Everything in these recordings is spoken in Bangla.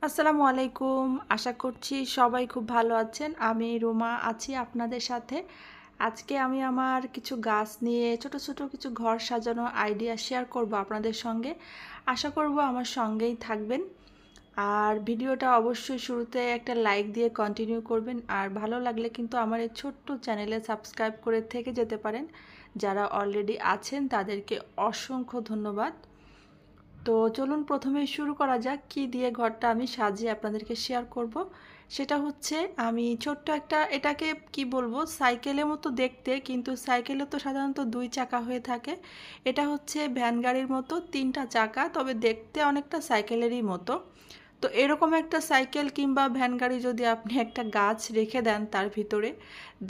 আসসালামু আলাইকুম। আশা করছি সবাই খুব ভালো আছেন। আমি রুমা আছি আপনাদের সাথে। আজকে আমি আমার কিছু গাছ নিয়ে ছোট ছোট কিছু ঘর সাজানোর আইডিয়া শেয়ার করব আপনাদের সঙ্গে। আশা করব আমার সঙ্গেই থাকবেন। আর ভিডিওটা অবশ্যই শুরুতে একটা লাইক দিয়ে কন্টিনিউ করবেন। আর ভালো লাগলে কিন্তু আমার এই ছোট্ট চ্যানেলে সাবস্ক্রাইব করে থেকে যেতে পারেন। যারা অলরেডি আছেন তাদেরকে অসংখ্য ধন্যবাদ। তো চলুন প্রথমেই শুরু করা যাক কি দিয়ে ঘরটা আমি সাজিয়ে আপনাদেরকে শেয়ার করব। সেটা হচ্ছে আমি ছোট্ট একটা এটাকে কি বলবো সাইকেলের মতো দেখতে, কিন্তু সাইকেলে তো সাধারণত দুই চাকা হয়ে থাকে। এটা হচ্ছে ভ্যান গাড়ির মতো তিনটা চাকা, তবে দেখতে অনেকটা সাইকেলেরই মতো। তো এরকম একটা সাইকেল কিংবা ভ্যান গাড়ি যদি আপনি একটা গাছ রেখে দেন তার ভিতরে,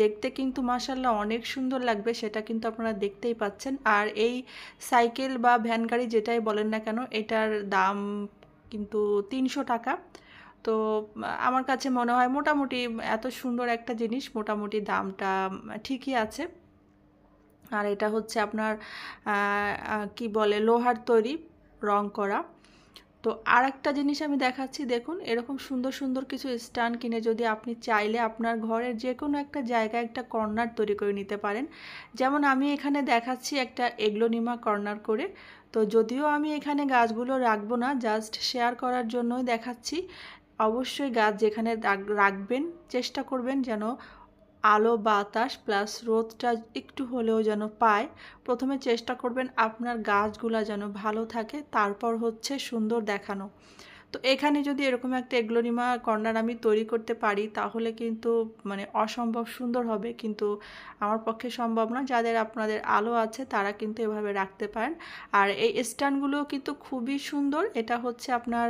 দেখতে কিন্তু মাশাআল্লাহ অনেক সুন্দর লাগবে, সেটা কিন্তু আপনারা দেখতেই পাচ্ছেন। আর এই সাইকেল বা ভ্যান গাড়ি যেটাই বলেন না কেন, এটার দাম কিন্তু ৩০০ টাকা। তো আমার কাছে মনে হয় মোটামুটি এত সুন্দর একটা জিনিস মোটামুটি দামটা ঠিকই আছে। আর এটা হচ্ছে আপনার কি বলে লোহার তৈরি, রং করা। তো আর একটা জিনিস আমি দেখাচ্ছি, দেখুন এরকম সুন্দর সুন্দর কিছু স্ট্যান্ড কিনে যদি আপনি চাইলে আপনার ঘরের যে কোনো একটা জায়গায় একটা কর্নার তৈরি করে নিতে পারেন। যেমন আমি এখানে দেখাচ্ছি একটা এগ্লোনিমা কর্নার করে। তো যদিও আমি এখানে গাছগুলো রাখবো না, জাস্ট শেয়ার করার জন্যই দেখাচ্ছি। অবশ্যই গাছ যেখানে রাখবেন চেষ্টা করবেন যেন আলো বাতাস প্লাস রোদটা একটু হলেও যেন পায়। প্রথমে চেষ্টা করবেন আপনার গাছগুলা যেন ভালো থাকে, তারপর হচ্ছে সুন্দর দেখানো। তো এখানে যদি এরকম একটা এগ্লোনিমা কর্নার আমি তৈরি করতে পারি তাহলে কিন্তু মানে অসম্ভব সুন্দর হবে, কিন্তু আমার পক্ষে সম্ভব না। যাদের আপনাদের আলো আছে তারা কিন্তু এভাবে রাখতে পারেন। আর এই স্ট্যান্ডগুলো কিন্তু খুবই সুন্দর। এটা হচ্ছে আপনার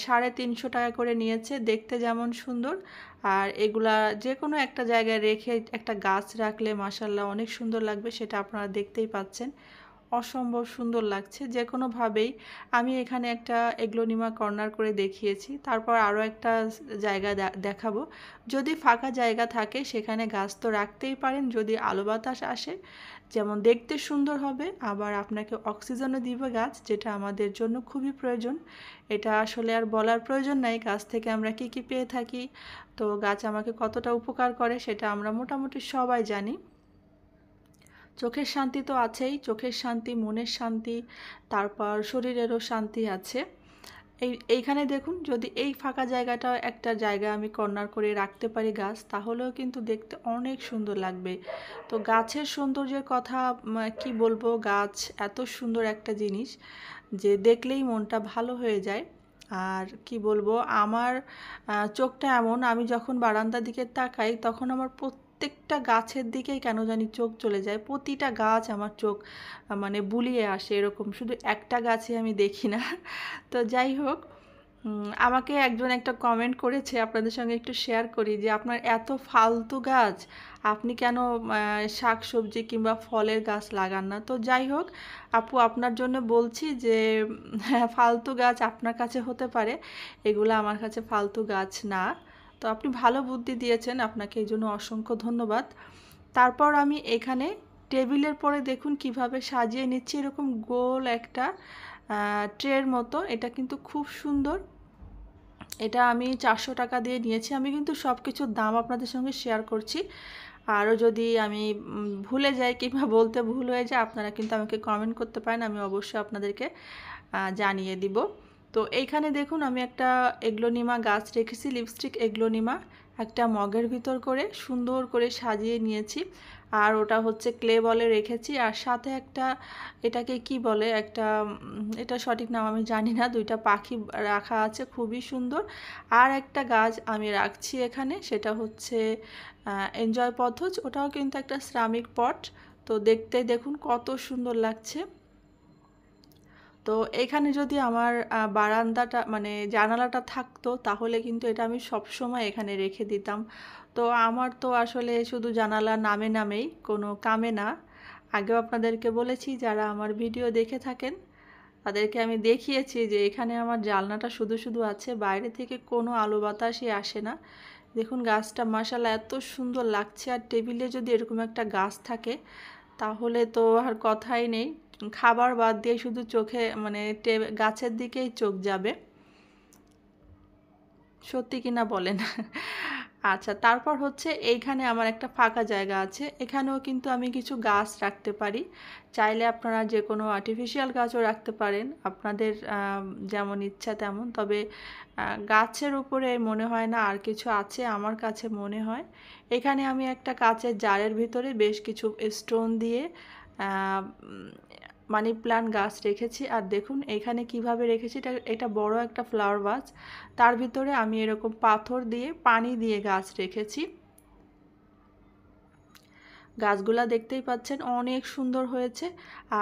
৩৫০ টাকা করে নিয়েছে, দেখতে যেমন সুন্দর। আর এগুলা যে কোনো একটা জায়গায় রেখে একটা গাছ রাখলে মাশাআল্লাহ অনেক সুন্দর লাগবে, সেটা আপনারা দেখতেই পাচ্ছেন। অসম্ভব সুন্দর লাগছে যে কোনোভাবেই। আমি এখানে একটা এগ্লোনিমা কর্নার করে দেখিয়েছি, তারপর আরও একটা জায়গা দেখাবো। যদি ফাঁকা জায়গা থাকে সেখানে গাছ তো রাখতেই পারেন, যদি আলো বাতাস আসে যেমন দেখতে সুন্দর হবে, আবার আপনাকে অক্সিজেনও দিবে গাছ, যেটা আমাদের জন্য খুবই প্রয়োজন। এটা আসলে আর বলার প্রয়োজন নাই গাছ থেকে আমরা কী কী পেয়ে থাকি। তো গাছ আমাকে কতটা উপকার করে সেটা আমরা মোটামুটি সবাই জানি। চোখের শান্তি তো আছেই, চোখের শান্তি, মনের শান্তি, তারপর শরীরেরও শান্তি আছে। এইখানে দেখুন, যদি এই ফাঁকা জায়গাটা একটা জায়গা আমি কর্নার করে রাখতে পারি গাছ, তাহলেও কিন্তু দেখতে অনেক সুন্দর লাগবে। তো গাছের সৌন্দর্যের কথা কি বলবো, গাছ এত সুন্দর একটা জিনিস যে দেখলেই মনটা ভালো হয়ে যায়। আর কি বলবো, আমার চোখটা এমন, আমি যখন বারান্দার দিকে তাকাই তখন আমার প্রত্যেকটা গাছের দিকেই কেন জানি চোখ চলে যায়। প্রতিটা গাছ আমার চোখ মানে বুলিয়ে আসে, এরকম শুধু একটা গাছে আমি দেখি না। তো যাই হোক, আমাকে একজন একটা কমেন্ট করেছে, আপনাদের সঙ্গে একটু শেয়ার করি, যে আপনার এত ফালতু গাছ, আপনি কেন শাক সবজি কিংবা ফলের গাছ লাগান না? তো যাই হোক আপু, আপনার জন্য বলছি যে হ্যাঁ, ফালতু গাছ আপনার কাছে হতে পারে, এগুলো আমার কাছে ফালতু গাছ না। তো আপনি ভালো বুদ্ধি দিয়েছেন, আপনাকে এই জন্য অসংখ্য ধন্যবাদ। তারপর আমি এখানে টেবিলের পরে দেখুন কিভাবে সাজিয়ে নিচ্ছি, এরকম গোল একটা ট্রের মতো। এটা কিন্তু খুব সুন্দর। এটা আমি ৪০০ টাকা দিয়ে নিয়েছি। আমি কিন্তু সব কিছুর দাম আপনাদের সঙ্গে শেয়ার করছি। আরও যদি আমি ভুলে যাই কিংবা বলতে ভুল হয়ে যায়, আপনারা কিন্তু আমাকে কমেন্ট করতে পারেন, আমি অবশ্যই আপনাদেরকে জানিয়ে দিব। তো এইখানে দেখুন আমি একটা এগ্লোনিমা গাছ রেখেছি, লিপস্টিক এগ্লোনিমা, একটা মগের ভিতর করে সুন্দর করে সাজিয়ে নিয়েছি। আর ওটা হচ্ছে ক্লে বলে রেখেছি। আর সাথে একটা, এটাকে কি বলে, একটা এটা সঠিক নাম আমি জানি না, দুইটা পাখি রাখা আছে, খুবই সুন্দর। আর একটা গাছ আমি রাখছি এখানে, সেটা হচ্ছে এনজয় পথজ, ওটাও কিন্তু একটা শ্রামিক পট। তো দেখতে দেখুন কত সুন্দর লাগছে। তো এখানে যদি আমার বারান্দাটা মানে জানালাটা থাকতো তাহলে কিন্তু এটা আমি সবসময় এখানে রেখে দিতাম। তো আমার তো আসলে শুধু জানালা নামে নামেই, কোনো কামে না। আগেও আপনাদেরকে বলেছি, যারা আমার ভিডিও দেখে থাকেন তাদেরকে আমি দেখিয়েছি যে এখানে আমার জানলাটা শুধু শুধু আছে, বাইরে থেকে কোনো আলো বাতাসই আসে না। দেখুন গাছটা মাশাআল্লাহ এত সুন্দর লাগছে। আর টেবিলে যদি এরকম একটা গাছ থাকে তাহলে তো আর কথাই নেই, খাবার বাদ দিয়ে শুধু চোখে মানে গাছের দিকেই চোখ যাবে। সত্যি কিনা বলেন। আচ্ছা, তারপর হচ্ছে এইখানে আমার একটা ফাঁকা জায়গা আছে। এখানেও কিন্তু আমি কিছু গাছ রাখতে পারি। চাইলে আপনারা যে কোনো আর্টিফিশিয়াল গাছও রাখতে পারেন, আপনাদের যেমন ইচ্ছা তেমন। তবে গাছের উপরে মনে হয় না আর কিছু আছে, আমার কাছে মনে হয়। এখানে আমি একটা কাচের জারের ভিতরে বেশ কিছু স্টোন দিয়ে আহ, উম, মানি প্লান্ট গাছ রেখেছি। আর দেখুন এখানে কিভাবে রেখেছি, এটা এটা বড় একটা ফ্লাওয়ার ভাস, তার ভিতরে আমি এরকম পাথর দিয়ে পানি দিয়ে গাছ রেখেছি। গাছগুলা দেখতেই পাচ্ছেন অনেক সুন্দর হয়েছে।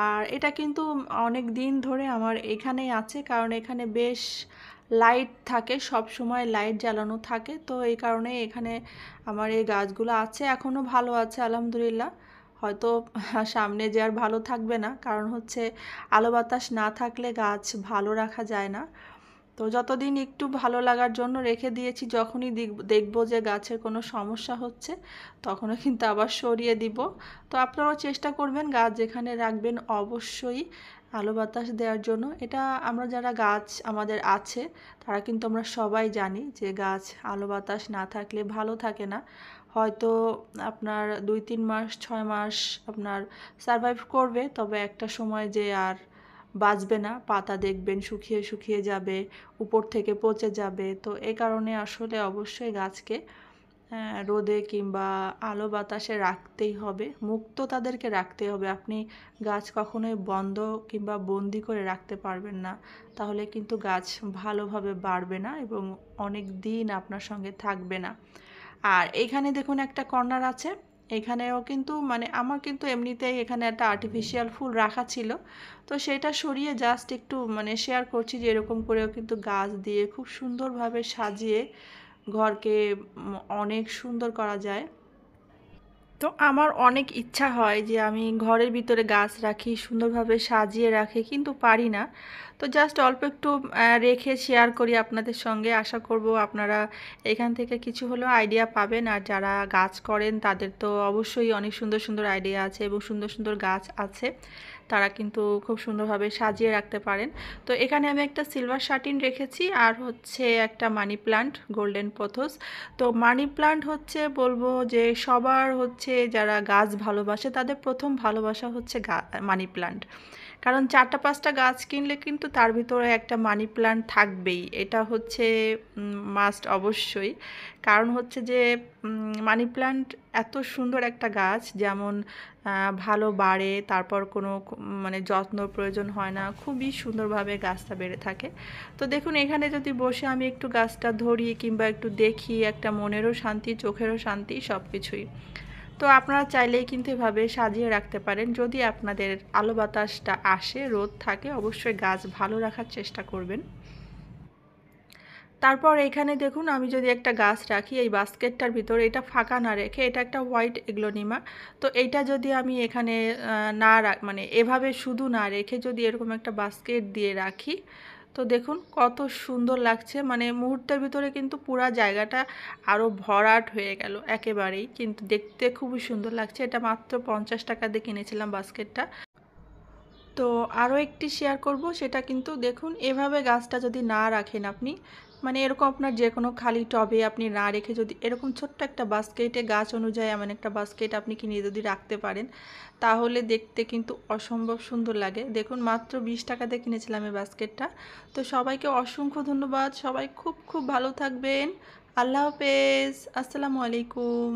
আর এটা কিন্তু অনেক দিন ধরে আমার এখানেই আছে, কারণ এখানে বেশ লাইট থাকে, সব সময় লাইট জ্বালানো থাকে, তো এই কারণে এখানে আমার এই গাছগুলো আছে, এখনও ভালো আছে আলহামদুলিল্লাহ। হয়তো সামনে যে আর ভালো থাকবে না, কারণ হচ্ছে আলো বাতাস না থাকলে গাছ ভালো রাখা যায় না। তো যতদিন একটু ভালো লাগার জন্য রেখে দিয়েছি, যখনই দেখবো যে গাছের কোনো সমস্যা হচ্ছে তখনও কিন্তু আবার সরিয়ে দিব। তো আপনারাও চেষ্টা করবেন গাছ যেখানে রাখবেন অবশ্যই আলো বাতাস দেওয়ার জন্য। এটা আমরা যারা গাছ আমাদের আছে তারা কিন্তু আমরা সবাই জানি যে গাছ আলো বাতাস না থাকলে ভালো থাকে না। হয়তো আপনার 2-3 মাস 6 মাস আপনার সারভাইভ করবে, তবে একটা সময় যে আর বাঁচবে না, পাতা দেখবেন শুকিয়ে শুকিয়ে যাবে, উপর থেকে পচে যাবে। তো এই কারণে আসলে অবশ্যই গাছকে রোদে কিংবা আলো বাতাসে রাখতেই হবে, মুক্ত তাদেরকে রাখতেই হবে। আপনি গাছ কখনোই বন্ধ কিংবা বন্দি করে রাখতে পারবেন না, তাহলে কিন্তু গাছ ভালোভাবে বাড়বে না এবং অনেক দিন আপনার সঙ্গে থাকবে না। আর এইখানে দেখুন একটা কর্নার আছে, এখানেও কিন্তু মানে আমার কিন্তু এমনিতেই এখানে একটা আর্টিফিশিয়াল ফুল রাখা ছিল, তো সেটা সরিয়ে জাস্ট একটু মানে শেয়ার করছি যে এরকম করেও কিন্তু গাছ দিয়ে খুব সুন্দরভাবে সাজিয়ে ঘরকে অনেক সুন্দর করা যায়। তো আমার অনেক ইচ্ছা হয় যে আমি ঘরের ভিতরে গাছ রাখি, সুন্দরভাবে সাজিয়ে রাখি, কিন্তু পারি না। তো জাস্ট অল্প একটু রেখে শেয়ার করি আপনাদের সঙ্গে। আশা করব আপনারা এখান থেকে কিছু হলেও আইডিয়া পাবেন। আর যারা গাছ করেন তাদের তো অবশ্যই অনেক সুন্দর সুন্দর আইডিয়া আছে এবং সুন্দর সুন্দর গাছ আছে, তারা কিন্তু খুব সুন্দরভাবে সাজিয়ে রাখতে পারেন। তো এখানে আমি একটা সিলভার শার্টিন রেখেছি আর হচ্ছে একটা মানি প্লান্ট, গোল্ডেন পথস। তো মানি প্লান্ট হচ্ছে বলবো যে সবার হচ্ছে যারা গাছ ভালোবাসে তাদের প্রথম ভালোবাসা হচ্ছে মানি প্লান্ট। কারণ 4টা 5টা গাছ কিনলে কিন্তু তার ভিতরে একটা মানি প্লান্ট থাকবেই, এটা হচ্ছে মাস্ট অবশ্যই। কারণ হচ্ছে যে মানি প্লান্ট এত সুন্দর একটা গাছ, যেমন ভালো বাড়ে, তারপর কোনো মানে যত্নর প্রয়োজন হয় না, খুবই সুন্দরভাবে গাছটা বেড়ে থাকে। তো দেখুন এখানে যদি বসে আমি একটু গাছটা ধরি কিংবা একটু দেখি, একটা মনেরও শান্তি, চোখেরও শান্তি, সব কিছুই। তো আপনারা চাইলেই কিন্তু এভাবে সাজিয়ে রাখতে পারেন। যদি আপনাদের আলো বাতাসটা আসে, রোদ থাকে, অবশ্যই গাছ ভালো রাখার চেষ্টা করবেন। তারপর এখানে দেখুন আমি যদি একটা গাছ রাখি এই বাস্কেটটার ভিতরে, এটা ফাঁকা না রেখে, এটা একটা হোয়াইট এগ্লোনিমা, তো এইটা যদি আমি এখানে না মানে এভাবে শুধু না রেখে যদি এরকম একটা বাস্কেট দিয়ে রাখি, তো দেখুন কত সুন্দর লাগছে। মানে মুহূর্তের ভিতরে কিন্তু পুরা জায়গাটা আরও ভরাট হয়ে গেল একেবারেই, কিন্তু দেখতে খুবই সুন্দর লাগছে। এটা মাত্র 50 টাকা দিয়ে কিনেছিলাম বাস্কেটটা। তো আরও একটি শেয়ার করব, সেটা কিন্তু দেখুন এভাবে গাছটা যদি না রাখেন আপনি, মানে এরকম আপনার যে কোনো খালি টবে আপনি না রেখে যদি এরকম ছোট্ট একটা বাস্কেটে গাছ অনুযায়ী এমন একটা বাস্কেট আপনি কিনে যদি রাখতে পারেন, তাহলে দেখতে কিন্তু অসম্ভব সুন্দর লাগে। দেখুন মাত্র 20 টাকা দিয়ে কিনেছিলাম এই বাস্কেটটা। তো সবাইকে অসংখ্য ধন্যবাদ, সবাই খুব খুব ভালো থাকবেন। আল্লাহ হাফেজ, আসসালামু আলাইকুম।